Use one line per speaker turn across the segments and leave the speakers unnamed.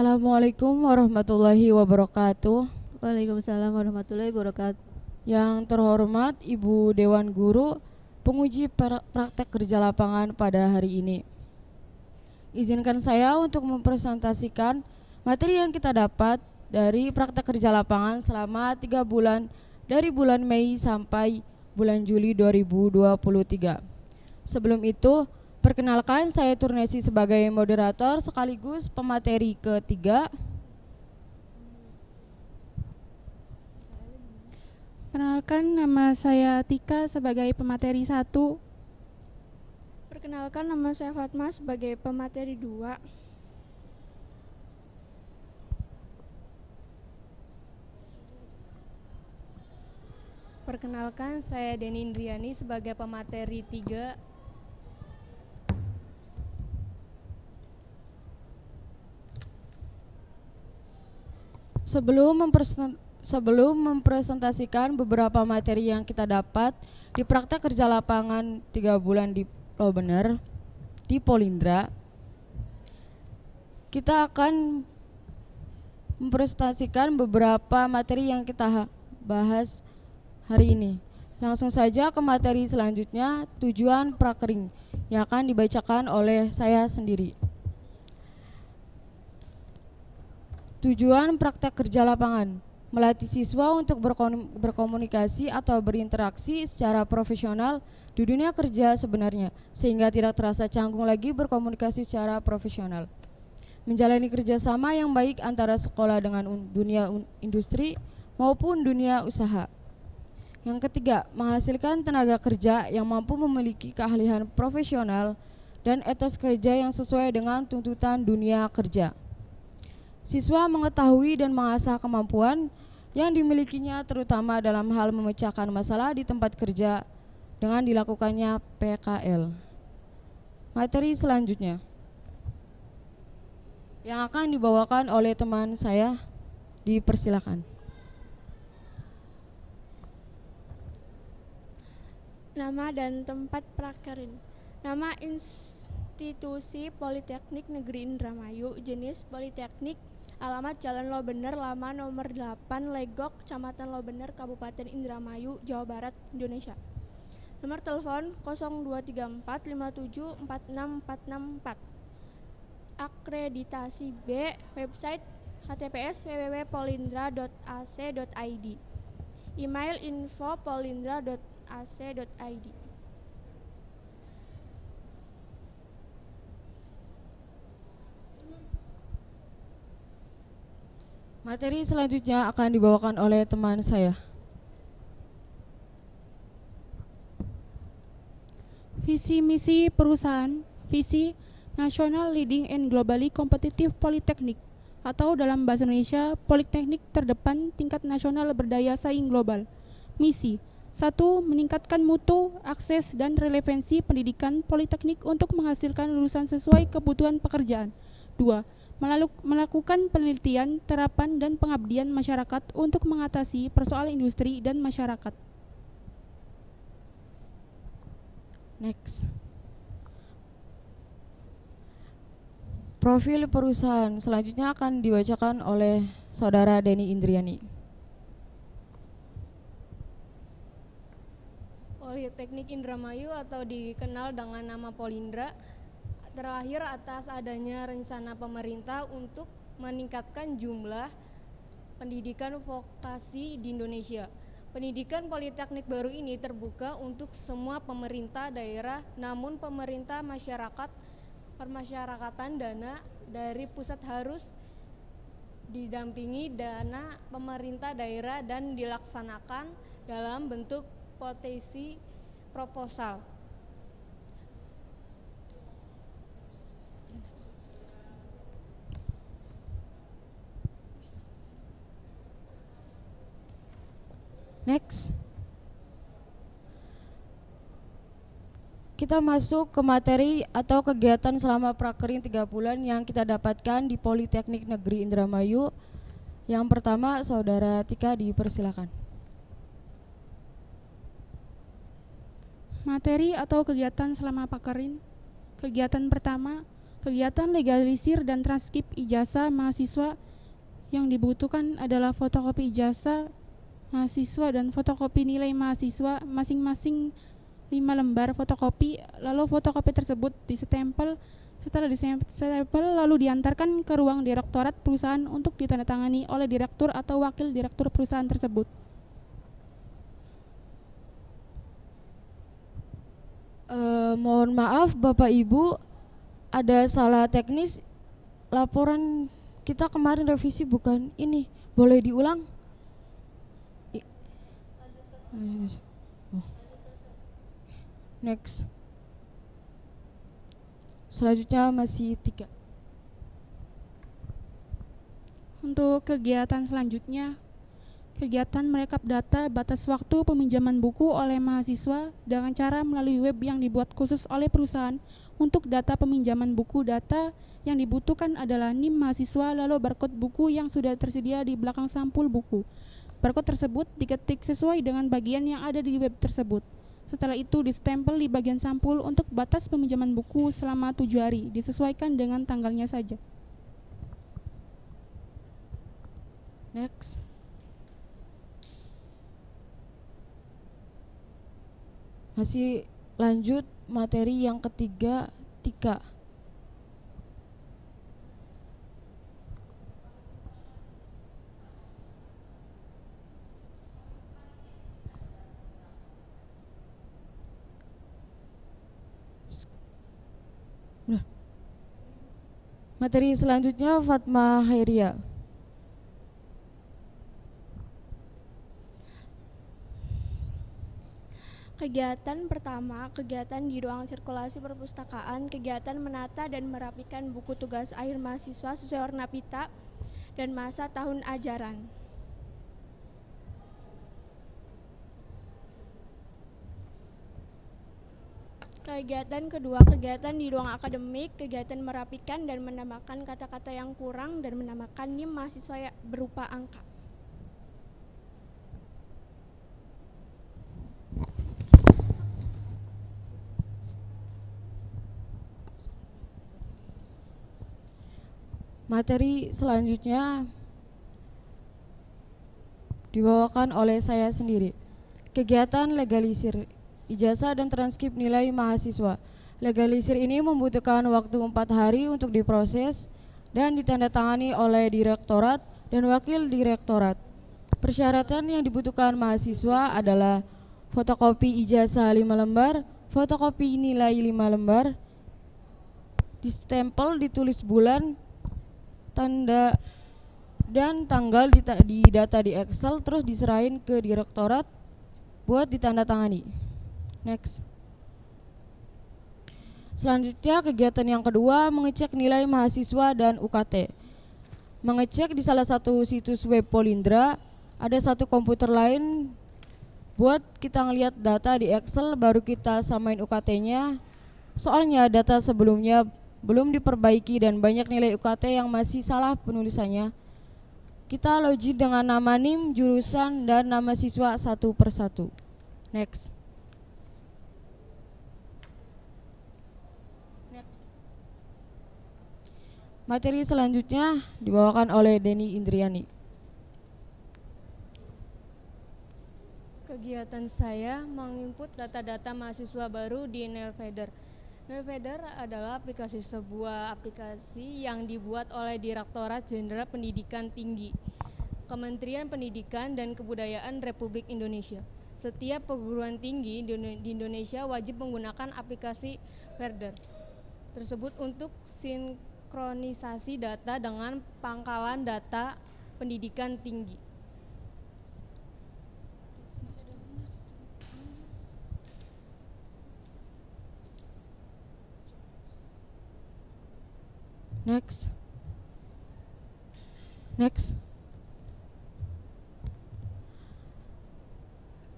Assalamualaikum warahmatullahi wabarakatuh.
Waalaikumsalam warahmatullahi wabarakatuh.
Yang terhormat Ibu Dewan Guru, penguji praktek kerja lapangan pada hari ini. Izinkan saya untuk mempresentasikan materi yang kita dapat dari praktek kerja lapangan selama 3 bulan dari bulan Mei sampai bulan Juli 2023. Sebelum itu, perkenalkan saya Turnesi sebagai moderator sekaligus pemateri ketiga.
Perkenalkan, nama saya Tika sebagai pemateri 1.
Perkenalkan, nama saya Fatma sebagai pemateri 2.
Perkenalkan, saya Deni Indriani sebagai pemateri 3.
Sebelum mempresentasikan beberapa materi yang kita dapat di praktek kerja lapangan 3 bulan di Lobener, di Polindra, kita akan mempresentasikan beberapa materi yang kita bahas hari ini. Langsung saja ke materi selanjutnya, tujuan prakering, yang akan dibacakan oleh saya sendiri. Tujuan praktek kerja lapangan: melatih siswa untuk berkomunikasi atau berinteraksi secara profesional di dunia kerja sebenarnya, sehingga tidak terasa canggung lagi berkomunikasi secara profesional. Menjalani kerjasama yang baik antara sekolah dengan dunia industri maupun dunia usaha. Yang ketiga, menghasilkan tenaga kerja yang mampu memiliki keahlian profesional dan etos kerja yang sesuai dengan tuntutan dunia kerja. Siswa mengetahui dan mengasah kemampuan yang dimilikinya terutama dalam hal memecahkan masalah di tempat kerja dengan dilakukannya PKL. Materi selanjutnya yang akan dibawakan oleh teman saya, dipersilakan.
Nama dan tempat prakerin. Nama institusi Politeknik Negeri Indramayu, jenis Politeknik, alamat Jalan Lobener, lama nomor 8, Legok, Kecamatan Lobener, Kabupaten Indramayu, Jawa Barat, Indonesia. Nomor telepon 0234574664. Akreditasi B, website https www.polindra.ac.id. Email info@polindra.ac.id.
Materi selanjutnya akan dibawakan oleh teman saya.
Visi misi perusahaan, visi National Leading and Globally Competitive Polytechnic, atau dalam bahasa Indonesia, Politeknik terdepan tingkat nasional berdaya saing global. Misi 1. Meningkatkan mutu, akses, dan relevansi pendidikan politeknik untuk menghasilkan lulusan sesuai kebutuhan pekerjaan. 2. Melakukan penelitian, terapan, dan pengabdian masyarakat untuk mengatasi persoalan industri dan masyarakat.
Next. Profil perusahaan selanjutnya akan dibacakan oleh Saudara Deni Indriani.
Politeknik Indramayu atau dikenal dengan nama Polindra terlahir atas adanya rencana pemerintah untuk meningkatkan jumlah pendidikan vokasi di Indonesia. Pendidikan politeknik baru ini terbuka untuk semua pemerintah daerah, namun pemerintah permasyarakatan dana dari pusat harus didampingi dana pemerintah daerah dan dilaksanakan dalam bentuk potensi proposal.
Next. Kita masuk ke materi atau kegiatan selama prakering 3 bulan yang kita dapatkan di Politeknik Negeri Indramayu. Yang pertama, Saudara Tika, dipersilakan.
Materi atau kegiatan selama prakerin. Kegiatan pertama, Kegiatan legalisir dan transkrip ijazah mahasiswa yang dibutuhkan adalah fotokopi ijazah mahasiswa dan fotokopi nilai mahasiswa masing-masing 5 lembar fotokopi, lalu fotokopi tersebut disestempel. Setelah disestempel lalu diantarkan ke ruang direktorat perusahaan untuk ditandatangani oleh direktur atau wakil direktur perusahaan tersebut.
Mohon maaf Bapak Ibu, ada salah teknis. Laporan kita kemarin revisi bukan ini. Boleh diulang? Next. Selanjutnya masih 3.
Untuk kegiatan selanjutnya, kegiatan merekap data batas waktu peminjaman buku oleh mahasiswa dengan cara melalui web yang dibuat khusus oleh perusahaan. Untuk data peminjaman buku, data yang dibutuhkan adalah NIM mahasiswa lalu barcode buku yang sudah tersedia di belakang sampul buku. Barcode tersebut diketik sesuai dengan bagian yang ada di web tersebut. Setelah itu distempel di bagian sampul. Untuk batas peminjaman buku selama 7 hari, disesuaikan dengan tanggalnya saja.
Next. Masih lanjut materi yang ketiga, Tika. Materi selanjutnya Fatma Hairia.
Kegiatan pertama, kegiatan di ruang sirkulasi perpustakaan, kegiatan menata dan merapikan buku tugas akhir mahasiswa sesuai warna pita dan masa tahun ajaran. Kegiatan kedua, kegiatan di ruang akademik, kegiatan merapikan dan menambahkan kata-kata yang kurang dan menambahkan NIM mahasiswa berupa angka.
Materi selanjutnya dibawakan oleh saya sendiri. Kegiatan legalisir ijazah dan transkrip nilai mahasiswa. Legalisir ini membutuhkan waktu 4 hari untuk diproses dan ditandatangani oleh direktorat dan wakil direktorat. Persyaratan yang dibutuhkan mahasiswa adalah fotokopi ijazah 5 lembar, fotokopi nilai 5 lembar, distempel, ditulis bulan, tanda dan tanggal di data di Excel, terus diserahin ke direktorat buat ditandatangani. Next. Selanjutnya kegiatan yang kedua, mengecek nilai mahasiswa dan UKT. Mengecek di salah satu situs web Polindra, ada satu komputer lain buat kita ngelihat data di Excel, baru kita samain UKT-nya. Soalnya data sebelumnya belum diperbaiki dan banyak nilai UKT yang masih salah penulisannya. Kita login dengan nama NIM, jurusan, dan nama siswa satu persatu. Next. Materi selanjutnya dibawakan oleh Denny Indriani.
Kegiatan saya menginput data-data mahasiswa baru di Nelfeeder. Nelfeeder adalah sebuah aplikasi yang dibuat oleh Direktorat Jenderal Pendidikan Tinggi, Kementerian Pendidikan dan Kebudayaan Republik Indonesia. Setiap perguruan tinggi di Indonesia wajib menggunakan aplikasi Feeder tersebut untuk sinkronisasi data dengan pangkalan data pendidikan tinggi.
Next.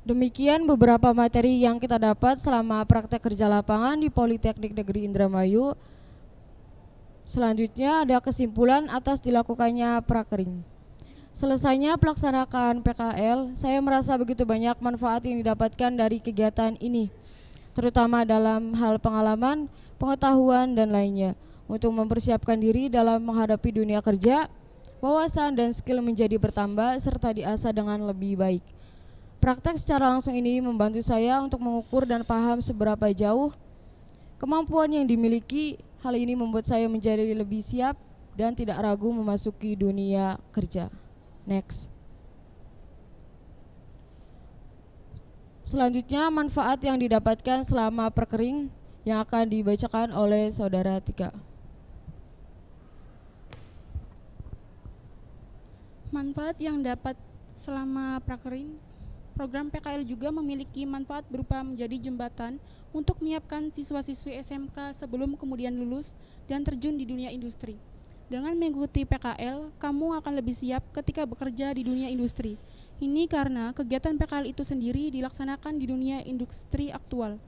Demikian beberapa materi yang kita dapat selama praktek kerja lapangan di Politeknik Negeri Indramayu. Selanjutnya ada kesimpulan atas dilakukannya prakering. Selesainya pelaksanaan PKL, saya merasa begitu banyak manfaat yang didapatkan dari kegiatan ini, terutama dalam hal pengalaman, pengetahuan, dan lainnya. Untuk mempersiapkan diri dalam menghadapi dunia kerja, wawasan dan skill menjadi bertambah serta diasah dengan lebih baik. Praktek secara langsung ini membantu saya untuk mengukur dan paham seberapa jauh kemampuan yang dimiliki. Hal ini membuat saya menjadi lebih siap dan tidak ragu memasuki dunia kerja. Next. Selanjutnya, manfaat yang didapatkan selama prakering yang akan dibacakan oleh Saudara Tika.
Manfaat yang dapat selama prakering, program PKL juga memiliki manfaat berupa menjadi jembatan untuk menyiapkan siswa-siswi SMK sebelum kemudian lulus dan terjun di dunia industri. Dengan mengikuti PKL, kamu akan lebih siap ketika bekerja di dunia industri. Ini karena kegiatan PKL itu sendiri dilaksanakan di dunia industri aktual.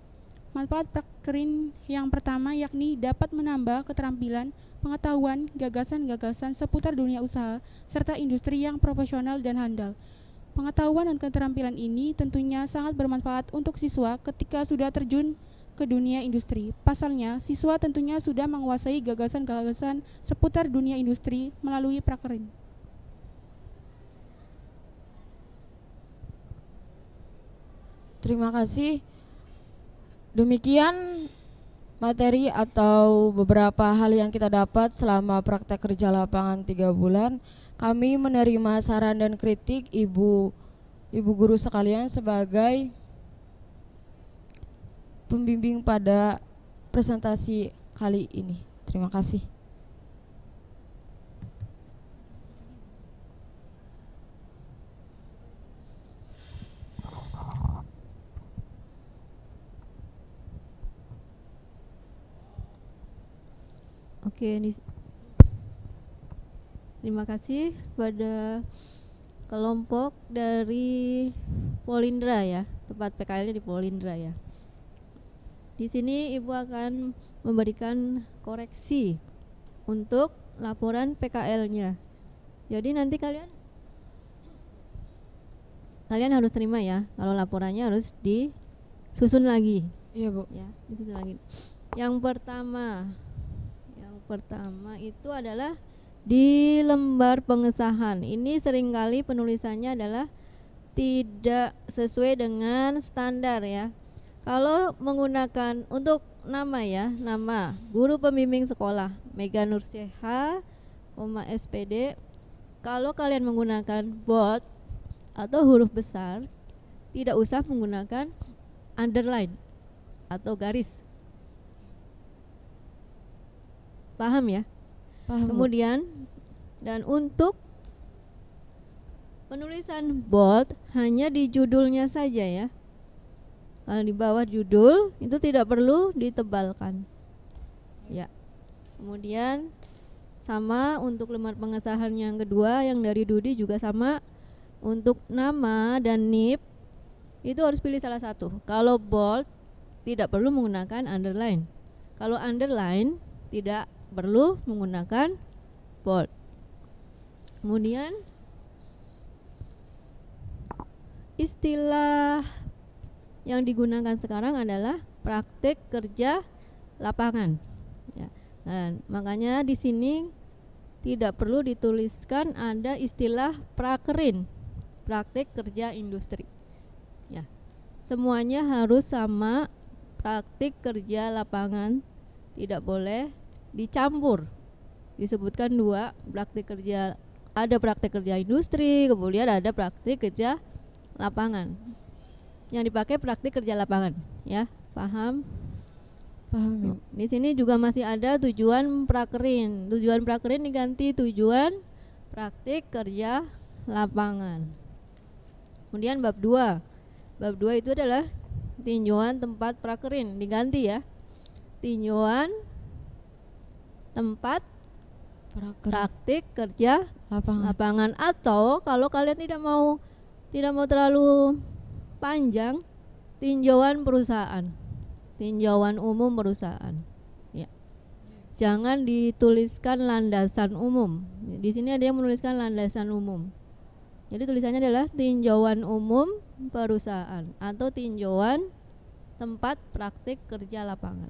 Manfaat prakering yang pertama yakni dapat menambah keterampilan, pengetahuan, gagasan-gagasan seputar dunia usaha, serta industri yang profesional dan handal. Pengetahuan dan keterampilan ini tentunya sangat bermanfaat untuk siswa ketika sudah terjun ke dunia industri. Pasalnya, siswa tentunya sudah menguasai gagasan-gagasan seputar dunia industri melalui prakering.
Terima kasih. Demikian materi atau beberapa hal yang kita dapat selama praktek kerja lapangan 3 bulan. Kami menerima saran dan kritik ibu guru sekalian sebagai pembimbing pada presentasi kali ini. Terima kasih.
Oke, terima kasih pada kelompok dari Polindra ya, tempat PKL-nya di Polindra ya. Di sini Ibu akan memberikan koreksi untuk laporan PKL-nya. Jadi nanti kalian harus terima ya, kalau laporannya harus disusun lagi.
Iya, Bu.
Ya, disusun lagi. Yang pertama itu adalah di lembar pengesahan. Ini seringkali penulisannya adalah tidak sesuai dengan standar ya. Kalau menggunakan untuk nama ya, nama guru pembimbing sekolah Mega Nurseha, SPD. Kalau kalian menggunakan bold atau huruf besar, tidak usah menggunakan underline atau garis. Paham ya?
Paham, Bu.
Kemudian dan untuk penulisan bold hanya di judulnya saja ya. Kalau di bawah judul itu tidak perlu ditebalkan. Ya. Kemudian sama untuk lembar pengesahan yang kedua yang dari Dudi juga sama. Untuk nama dan NIP itu harus pilih salah satu. Kalau bold tidak perlu menggunakan underline. Kalau underline tidak perlu menggunakan bold. Kemudian istilah yang digunakan sekarang adalah praktek kerja lapangan. Ya. Dan makanya di sini tidak perlu dituliskan ada istilah prakerin, praktek kerja industri. Ya. Semuanya harus sama, praktek kerja lapangan, tidak boleh dicampur. Disebutkan dua, praktik kerja, ada praktik kerja industri, kemudian ada praktik kerja lapangan. Yang dipakai praktik kerja lapangan, ya, paham?
Paham, Bu.
Di sini juga masih ada tujuan prakerin. Tujuan prakerin diganti tujuan praktik kerja lapangan. Kemudian bab 2. Bab 2 itu adalah tinjauan tempat prakerin, diganti ya. Tinjauan tempat praktik kerja lapangan. Atau kalau kalian tidak mau terlalu panjang, tinjauan perusahaan, tinjauan umum perusahaan ya. Jangan dituliskan landasan umum. Di sini ada yang menuliskan landasan umum, jadi tulisannya adalah tinjauan umum perusahaan atau tinjauan tempat praktik kerja lapangan.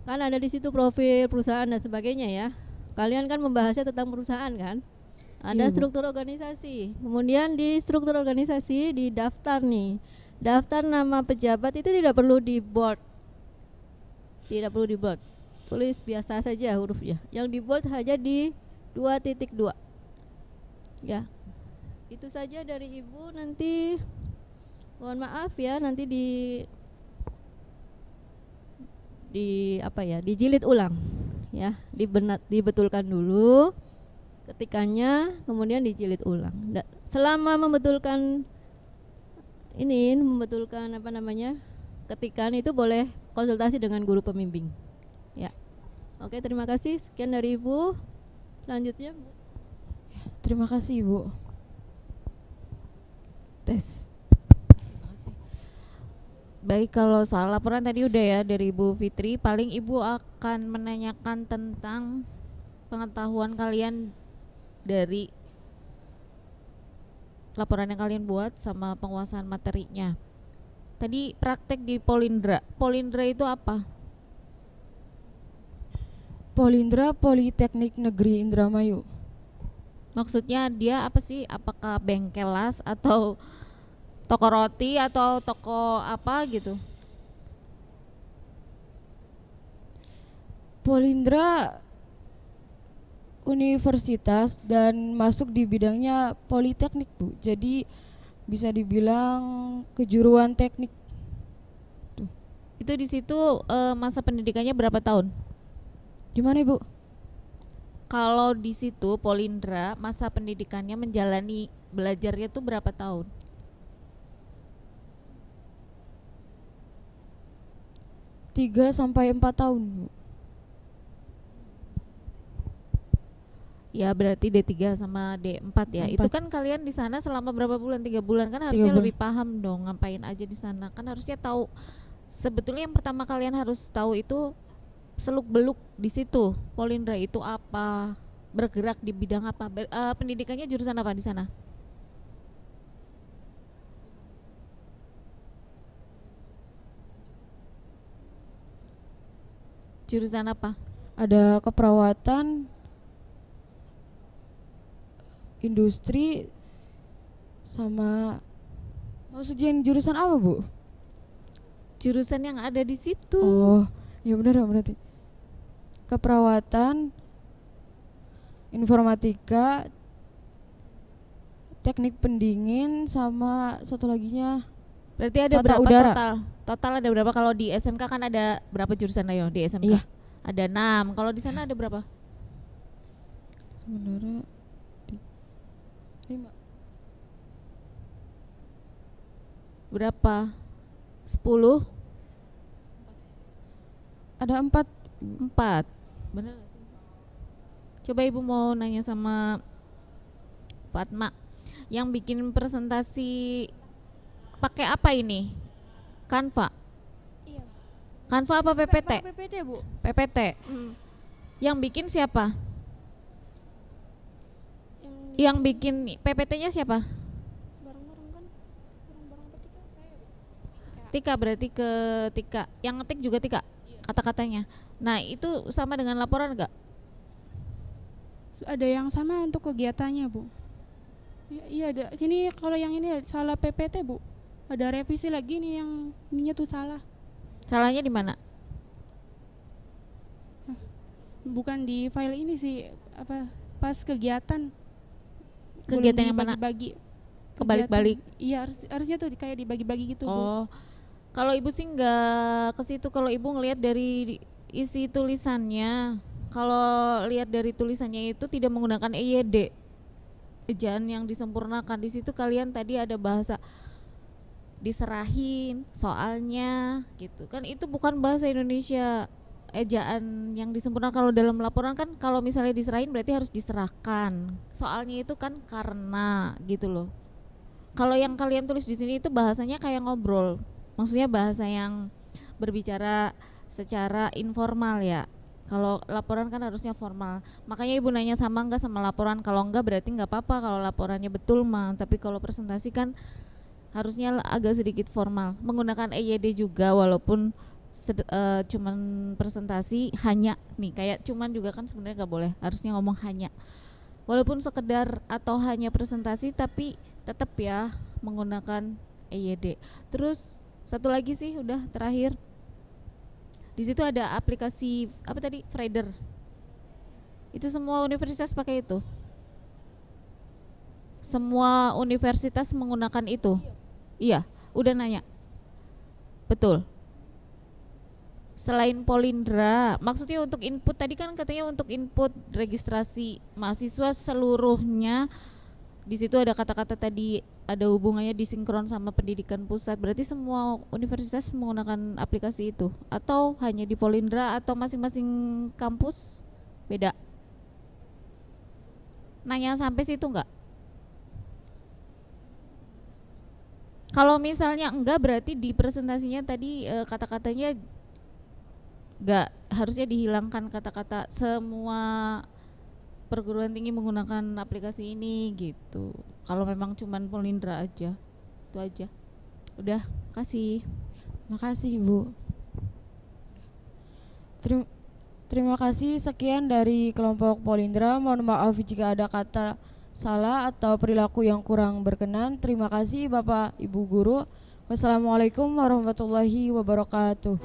Kan ada di situ profil perusahaan dan sebagainya ya. Kalian kan membahasnya tentang perusahaan kan? Ada
Iya, Bu.
struktur organisasi. Kemudian di struktur organisasi di daftar nih. Daftar nama pejabat itu tidak perlu di bold. Tidak perlu di bold. Tulis biasa saja hurufnya. Yang di bold hanya di 2.2. Ya. Itu saja dari Ibu. Nanti mohon maaf ya, nanti di apa ya, dijilid ulang ya, dibetulkan dulu ketikannya, kemudian dijilid ulang. Selama membetulkan apa namanya, ketikan itu boleh konsultasi dengan guru pembimbing ya. Oke, terima kasih, sekian dari Ibu. Selanjutnya Bu.
Terima kasih, Ibu.
Tes. Baik, kalau soal laporan tadi udah ya dari Ibu Fitri, paling Ibu akan menanyakan tentang pengetahuan kalian dari laporan yang kalian buat sama penguasaan materinya. Tadi praktek di Polindra. Polindra itu apa?
Polindra Politeknik Negeri Indramayu.
Maksudnya dia apa sih? Apakah bengkel las atau toko roti atau toko apa gitu?
Polindra universitas dan masuk di bidangnya politeknik, Bu. Jadi bisa dibilang kejuruan teknik.
Itu di situ masa pendidikannya berapa tahun?
Gimana, Ibu?
Kalau di situ Polindra masa pendidikannya menjalani belajarnya tuh berapa tahun?
3 sampai 4 tahun, Bu.
Ya berarti D3 sama D4 ya.
D4.
Itu kan kalian di sana selama berapa bulan? 3 bulan kan
3
harusnya
bulan.
lebih paham dong ngapain aja di sana. Kan harusnya tahu. Sebetulnya yang pertama kalian harus tahu itu seluk-beluk di situ. Polindra itu apa? Bergerak di bidang apa? Pendidikannya jurusan apa di sana? Jurusan apa?
Ada keperawatan, industri, sama maksudnya jurusan apa, Bu?
Jurusan yang ada di situ.
Oh, ya benar berarti. Keperawatan, informatika, teknik pendingin, sama satu laginya
Berarti ada
Tata
berapa
udara.
total? Total ada berapa? Kalau di SMK kan ada berapa jurusan ayo di SMK?
Iya.
Ada 6. Kalau di sana ada berapa?
sebenarnya 5.
Berapa? 10?
Ada 4.
4. Benar gak sih? Coba Ibu mau nanya sama Fatma. Yang bikin presentasi pakai apa ini? Canva.
Iya.
Canva apa PPT?
Pakai PPT, Bu.
PPT. Yang bikin siapa? Yang bikin PPT-nya siapa?
Bareng-bareng kan? Bareng-bareng ketika saya, Bu.
Tika, berarti ke Tika. Yang ngetik juga Tika kata-katanya. Nah itu sama dengan laporan enggak?
Ada yang sama untuk kegiatannya, Bu. Iya ada. Ini kalau yang ini salah PPT, Bu. Ada revisi lagi nih, yang ininya tuh salah.
Salahnya di mana?
Bukan di file ini sih, apa pas kegiatan.
Kegiatan yang mana?
Bagi
Kebalik-balik.
Iya, harusnya tuh kayak dibagi-bagi gitu, Bu.
Oh, kalau Ibu sih nggak ke situ. Kalau Ibu ngelihat dari isi tulisannya, kalau lihat dari tulisannya itu tidak menggunakan EYD, ejaan yang disempurnakan. Di situ kalian tadi ada bahasa diserahin soalnya gitu kan, itu bukan bahasa Indonesia. Ejaan yang disempurnakan kalau dalam laporan kan, kalau misalnya diserahin berarti harus diserahkan. Soalnya itu kan karena gitu loh. Kalau yang kalian tulis di sini itu bahasanya kayak ngobrol. Maksudnya bahasa yang berbicara secara informal ya. Kalau laporan kan harusnya formal. Makanya Ibu nanya sama enggak sama laporan. Kalau enggak berarti enggak apa-apa kalau laporannya betul mah. Tapi kalau presentasi kan harusnya agak sedikit formal. Menggunakan EYD juga walaupun cuman presentasi hanya nih, kayak cuman juga kan sebenarnya nggak boleh, harusnya ngomong hanya. Walaupun sekedar atau hanya presentasi tapi tetap ya menggunakan EYD. Terus satu lagi sih udah terakhir. Di situ ada aplikasi apa tadi? Frider. Itu semua universitas pakai itu. Semua universitas menggunakan itu. Iya, udah nanya. Betul. Selain Polindra, maksudnya untuk input tadi kan katanya untuk input registrasi mahasiswa seluruhnya. Di situ ada kata-kata tadi ada hubungannya disinkron sama pendidikan pusat. Berarti semua universitas menggunakan aplikasi itu atau hanya di Polindra atau masing-masing kampus beda? Nanya sampai situ enggak? Kalau misalnya enggak berarti di presentasinya tadi kata-katanya enggak, harusnya dihilangkan kata-kata semua perguruan tinggi menggunakan aplikasi ini gitu. Kalau memang cuman Polindra aja. Itu aja. Udah, kasih.
Makasih Ibu. Terima kasih, sekian dari kelompok Polindra. Mohon maaf jika ada kata salah atau perilaku yang kurang berkenan. Terima kasih Bapak Ibu Guru. Wassalamualaikum warahmatullahi wabarakatuh.